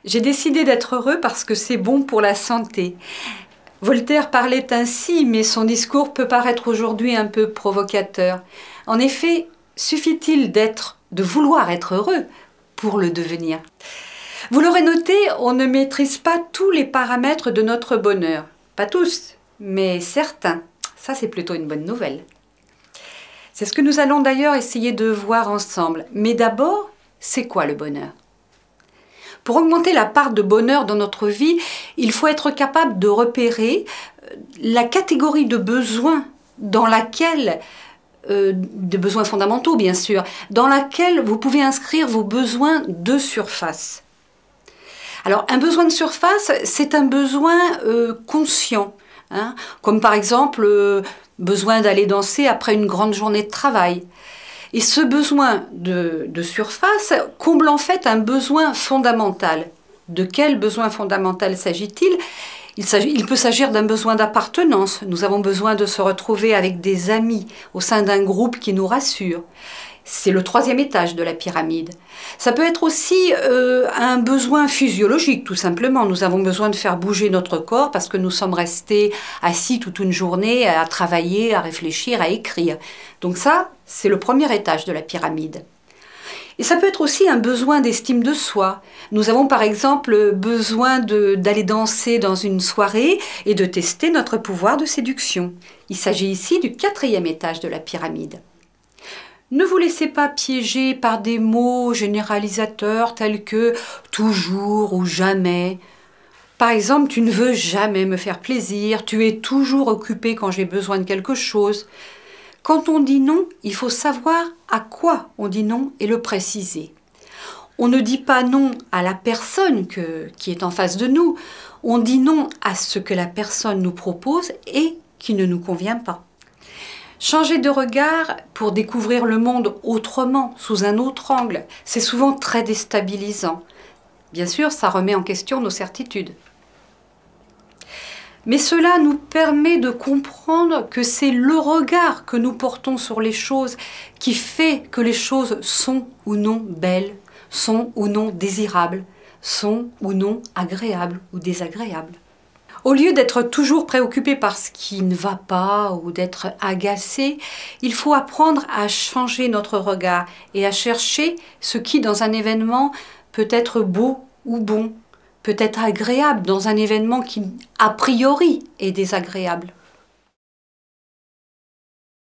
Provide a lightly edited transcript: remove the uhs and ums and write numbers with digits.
J'ai décidé d'être heureux parce que c'est bon pour la santé. Voltaire parlait ainsi, mais son discours peut paraître aujourd'hui un peu provocateur. En effet, suffit-il de vouloir être heureux pour le devenir? Vous l'aurez noté, on ne maîtrise pas tous les paramètres de notre bonheur. Pas tous, mais certains. Ça, c'est plutôt une bonne nouvelle. C'est ce que nous allons d'ailleurs essayer de voir ensemble. Mais d'abord, c'est quoi le bonheur? Pour augmenter la part de bonheur dans notre vie, il faut être capable de repérer la catégorie de besoins dans laquelle, de besoins fondamentaux bien sûr, dans laquelle vous pouvez inscrire vos besoins de surface. Alors un besoin de surface, c'est un besoin conscient, hein, comme par exemple besoin d'aller danser après une grande journée de travail. Et ce besoin de surface comble en fait un besoin fondamental. De quel besoin fondamental s'agit-il? Il peut s'agir d'un besoin d'appartenance. Nous avons besoin de se retrouver avec des amis au sein d'un groupe qui nous rassure. C'est le troisième étage de la pyramide. Ça peut être aussi un besoin physiologique, tout simplement. Nous avons besoin de faire bouger notre corps parce que nous sommes restés assis toute une journée à travailler, à réfléchir, à écrire. Donc ça, c'est le premier étage de la pyramide. Et ça peut être aussi un besoin d'estime de soi. Nous avons par exemple besoin d'aller danser dans une soirée et de tester notre pouvoir de séduction. Il s'agit ici du quatrième étage de la pyramide. Ne vous laissez pas piéger par des mots généralisateurs tels que « toujours » ou « jamais ». Par exemple, tu ne veux jamais me faire plaisir, tu es toujours occupé quand j'ai besoin de quelque chose. Quand on dit non, il faut savoir à quoi on dit non et le préciser. On ne dit pas non à la personne qui est en face de nous, on dit non à ce que la personne nous propose et qui ne nous convient pas. Changer de regard pour découvrir le monde autrement, sous un autre angle, c'est souvent très déstabilisant. Bien sûr, ça remet en question nos certitudes. Mais cela nous permet de comprendre que c'est le regard que nous portons sur les choses qui fait que les choses sont ou non belles, sont ou non désirables, sont ou non agréables ou désagréables. Au lieu d'être toujours préoccupé par ce qui ne va pas ou d'être agacé, il faut apprendre à changer notre regard et à chercher ce qui, dans un événement, peut être beau ou bon, peut être agréable dans un événement qui, a priori, est désagréable.